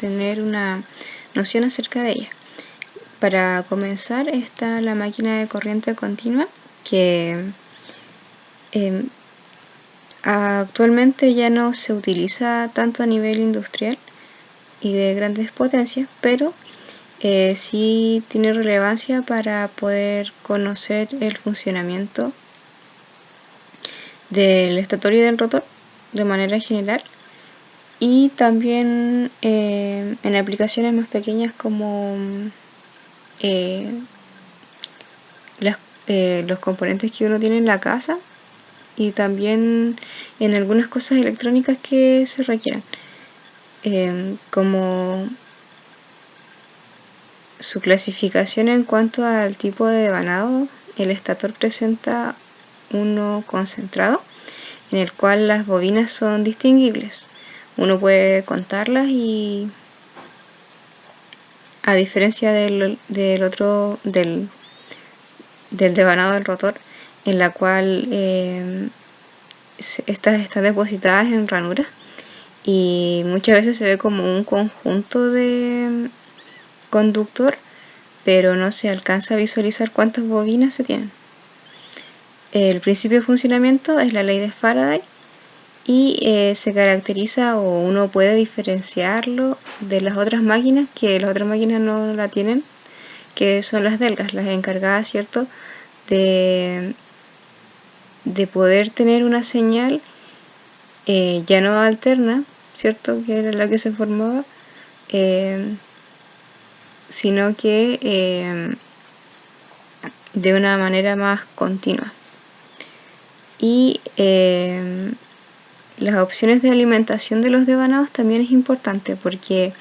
tener una noción acerca de ella. Para comenzar está la máquina de corriente continua, que actualmente ya no se utiliza tanto a nivel industrial y de grandes potencias, pero sí tiene relevancia para poder conocer el funcionamiento del estator y del rotor de manera general, y también en aplicaciones más pequeñas como los componentes que uno tiene en la casa, y también en algunas cosas electrónicas que se requieran, como su clasificación en cuanto al tipo de devanado. El estator presenta uno concentrado, en el cual las bobinas son distinguibles. Uno puede contarlas, y a diferencia del devanado del rotor, en la cual estas están depositadas en ranuras, y muchas veces se ve como un conjunto de conductor, pero no se alcanza a visualizar cuántas bobinas se tienen. El principio de funcionamiento es la ley de Faraday, y se caracteriza, o uno puede diferenciarlo de las otras máquinas, que las otras máquinas no la tienen, que son las delgas, las encargadas, ¿cierto?, de poder tener una señal ya no alterna, ¿cierto?, que era la que se formaba, sino que de una manera más continua. Y las opciones de alimentación de los devanados también es importante, porque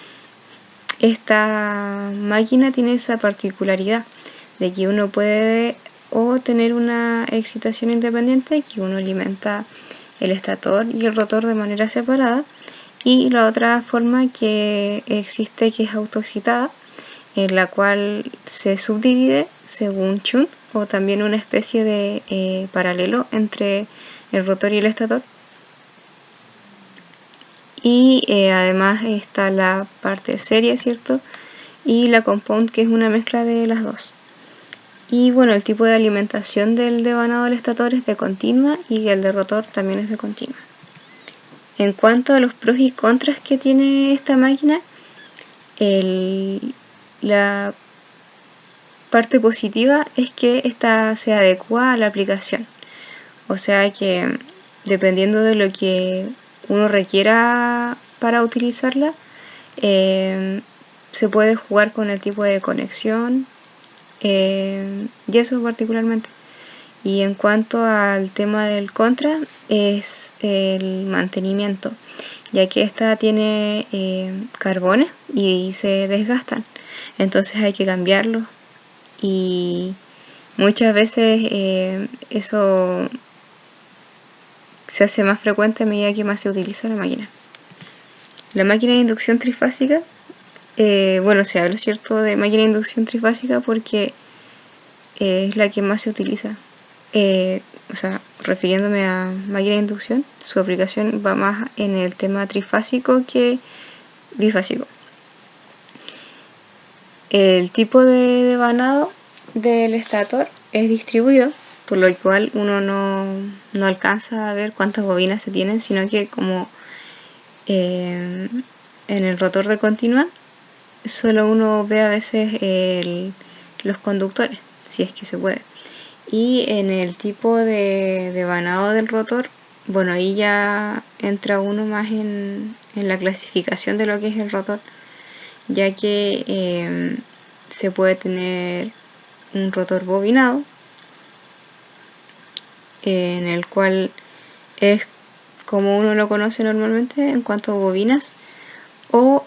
esta máquina tiene esa particularidad de que uno puede o tener una excitación independiente, que uno alimenta el estator y el rotor de manera separada, y la otra forma que existe, que es autoexcitada, en la cual se subdivide según Shunt, o también una especie de paralelo entre el rotor y el estator. Y además está la parte serie, ¿cierto?, y la compound, que es una mezcla de las dos. Y bueno, el tipo de alimentación del devanado del estator es de continua, y el de rotor también es de continua. En cuanto a los pros y contras que tiene esta máquina, la parte positiva es que esta se adecua a la aplicación. O sea que dependiendo de lo que uno requiera para utilizarla, se puede jugar con el tipo de conexión, y eso particularmente. Y en cuanto al tema del contra, es el mantenimiento, ya que esta tiene carbones y se desgastan, entonces hay que cambiarlos, y muchas veces eso se hace más frecuente a medida que más se utiliza la máquina. La máquina de inducción trifásica, bueno, se habla, ¿cierto?, de máquina de inducción trifásica porque es la que más se utiliza. O sea, refiriéndome a máquina de inducción, su aplicación va más en el tema trifásico que bifásico. El tipo de devanado del estator es distribuido, por lo cual uno no alcanza a ver cuántas bobinas se tienen, sino que como en el rotor de continua solo uno ve a veces los conductores, si es que se puede. Y en el tipo de devanado del rotor, bueno, ahí ya entra uno más en la clasificación de lo que es el rotor, ya que se puede tener un rotor bobinado, en el cual es como uno lo conoce normalmente en cuanto a bobinas, o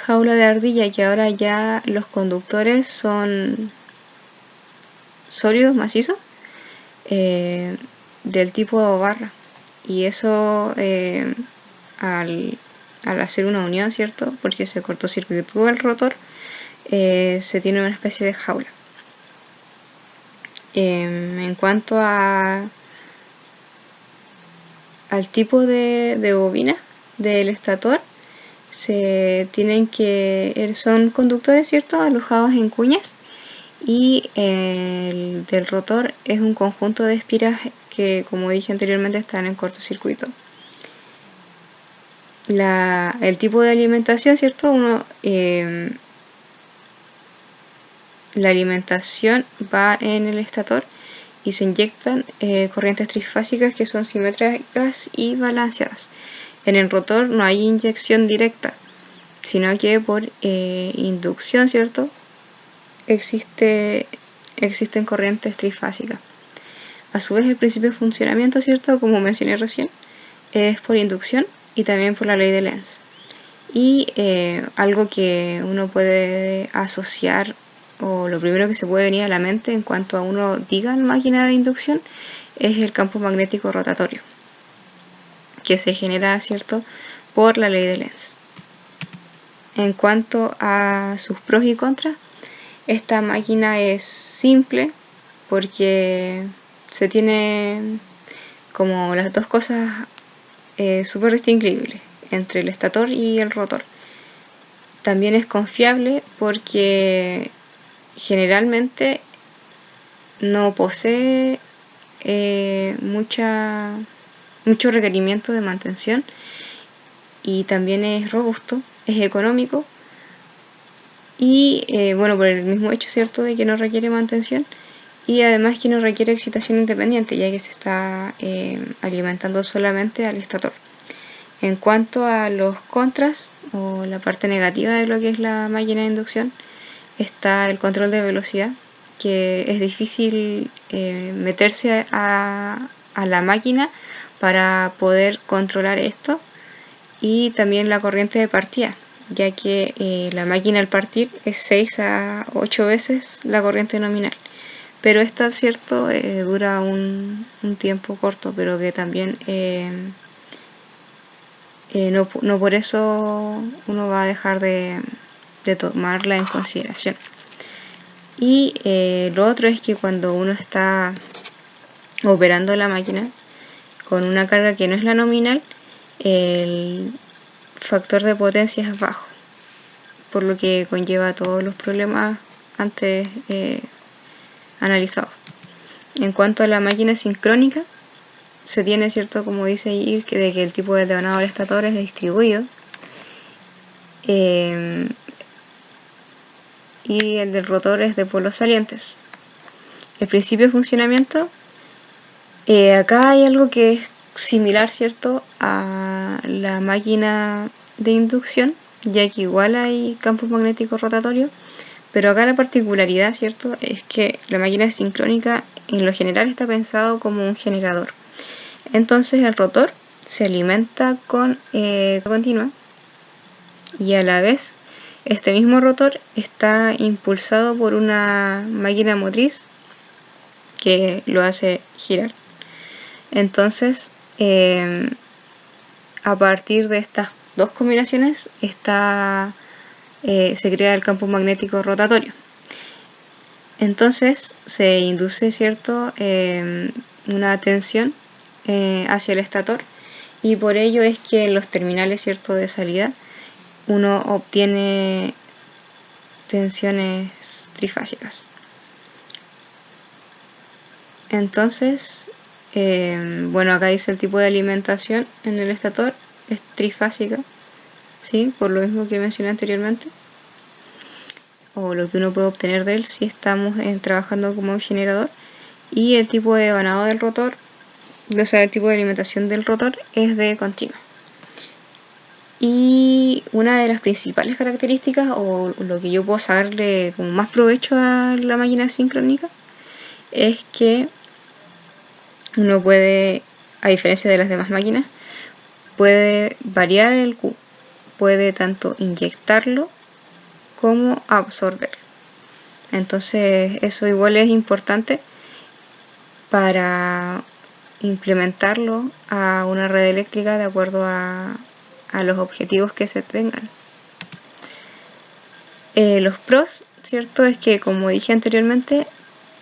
jaula de ardilla, que ahora ya los conductores son sólidos, macizos, del tipo barra, y eso al hacer una unión, ¿cierto?, porque se cortocircuitó el rotor, se tiene una especie de jaula. En cuanto al tipo de bobina del estator, son conductores, ¿cierto?, alojados en cuñas, y el del rotor es un conjunto de espiras que, como dije anteriormente, están en cortocircuito. El tipo de alimentación, ¿cierto? La alimentación va en el estator y se inyectan corrientes trifásicas que son simétricas y balanceadas. En el rotor no hay inyección directa, sino que por inducción, ¿cierto?, existen corrientes trifásicas. A su vez, el principio de funcionamiento, ¿cierto?, como mencioné recién, es por inducción y también por la ley de Lenz. Y algo que uno puede asociar, o lo primero que se puede venir a la mente en cuanto a uno diga máquina de inducción, es el campo magnético rotatorio, que se genera, ¿cierto?, por la ley de Lenz. En cuanto a sus pros y contras, esta máquina es simple porque se tiene como las dos cosas súper distinguibles entre el estator y el rotor. También es confiable porque generalmente no posee mucho requerimiento de mantención, y también es robusto, es económico y por el mismo hecho, ¿cierto?, de que no requiere mantención, y además que no requiere excitación independiente, ya que se está alimentando solamente al estator. En cuanto a los contras o la parte negativa de lo que es la máquina de inducción, está el control de velocidad, que es difícil meterse a la máquina para poder controlar esto, y también la corriente de partida, ya que la máquina al partir es 6 a 8 veces la corriente nominal. Pero esta, cierto, dura un tiempo corto, pero que también no por eso uno va a dejar de tomarla en consideración. Y lo otro es que cuando uno está operando la máquina con una carga que no es la nominal, el factor de potencia es bajo, por lo que conlleva todos los problemas antes analizados. En cuanto a la máquina sincrónica, se tiene, ¿cierto?, como dice ahí, de que el tipo de devanado del estator es distribuido, y el del rotor es de polos salientes. El principio de funcionamiento, acá hay algo que es similar, ¿cierto?, a la máquina de inducción, ya que igual hay campo magnético rotatorio, pero acá la particularidad, ¿cierto?, es que la máquina sincrónica en lo general está pensado como un generador. Entonces el rotor se alimenta con continua, y a la vez este mismo rotor está impulsado por una máquina motriz que lo hace girar. Entonces, a partir de estas dos combinaciones se crea el campo magnético rotatorio. Entonces se induce, ¿cierto?, una tensión hacia el estator, y por ello es que en los terminales, ¿cierto?, de salida uno obtiene tensiones trifásicas. Entonces, acá dice el tipo de alimentación en el estator es trifásica, ¿sí?, por lo mismo que mencioné anteriormente, o lo que uno puede obtener de él si estamos trabajando como un generador. Y el tipo de devanado del rotor, o sea, el tipo de alimentación del rotor es de continua. Y una de las principales características, o lo que yo puedo sacarle como más provecho a la máquina sincrónica, es que uno puede, a diferencia de las demás máquinas, puede variar el Q, puede tanto inyectarlo como absorberlo. Entonces eso igual es importante para implementarlo a una red eléctrica de acuerdo a los objetivos que se tengan. Los pros, ¿cierto?, es que, como dije anteriormente,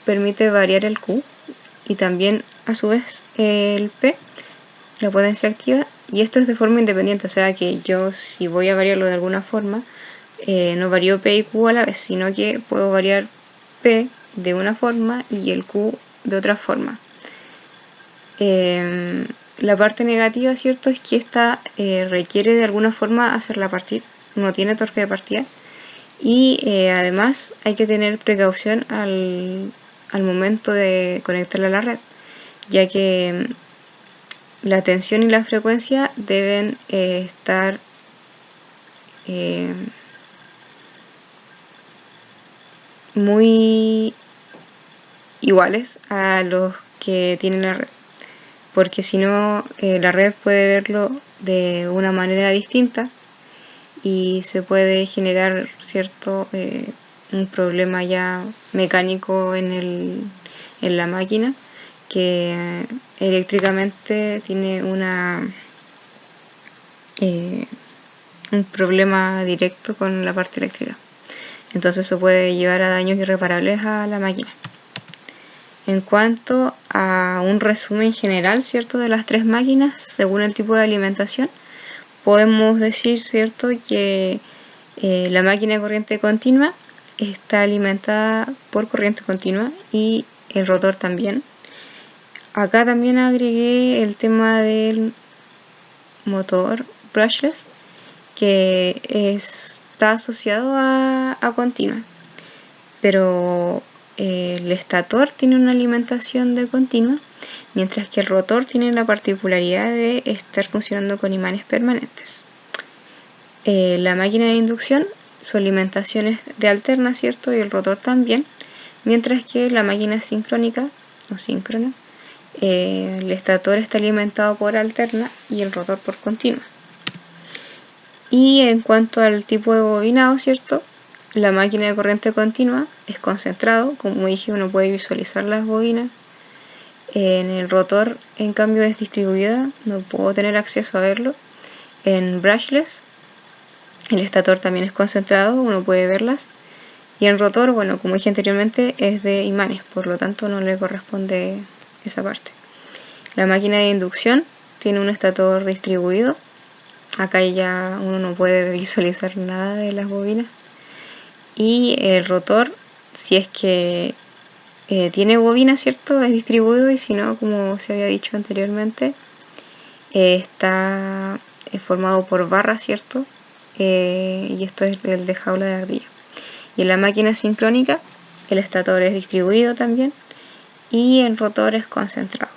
permite variar el Q y también a su vez el P, la potencia activa, y esto es de forma independiente, o sea que yo si voy a variarlo de alguna forma, no varío P y Q a la vez, sino que puedo variar P de una forma y el Q de otra forma. La parte negativa, ¿cierto?, es que esta requiere de alguna forma hacerla partir, no tiene torque de partida, y además hay que tener precaución al momento de conectarla a la red, ya que la tensión y la frecuencia deben estar muy iguales a los que tiene la red, porque si no la red puede verlo de una manera distinta y se puede generar un problema ya mecánico en la máquina, que eléctricamente tiene un problema directo con la parte eléctrica. Entonces eso puede llevar a daños irreparables a la máquina. En cuanto a un resumen general, ¿cierto?, de las tres máquinas, según el tipo de alimentación, podemos decir, ¿cierto?, que la máquina de corriente continua está alimentada por corriente continua y el rotor también. Acá también agregué el tema del motor brushless, que está asociado a continua, pero el estator tiene una alimentación de continua, mientras que el rotor tiene la particularidad de estar funcionando con imanes permanentes. La máquina de inducción, su alimentación es de alterna, ¿cierto?, y el rotor también, mientras que la máquina sincrónica o síncrona, el estator está alimentado por alterna y el rotor por continua. Y en cuanto al tipo de bobinado, ¿cierto?, la máquina de corriente continua es concentrado, como dije, uno puede visualizar las bobinas. En el rotor, en cambio, es distribuida, no puedo tener acceso a verlo. En brushless, el estator también es concentrado, uno puede verlas. Y el rotor, bueno, como dije anteriormente, es de imanes, por lo tanto no le corresponde esa parte. La máquina de inducción tiene un estator distribuido. Acá ya uno no puede visualizar nada de las bobinas. Y el rotor, si es que tiene bobina, ¿cierto?, es distribuido, y si no, como se había dicho anteriormente, está formado por barras, ¿cierto?, y esto es el de jaula de ardilla. Y en la máquina sincrónica, el estator es distribuido también y el rotor es concentrado.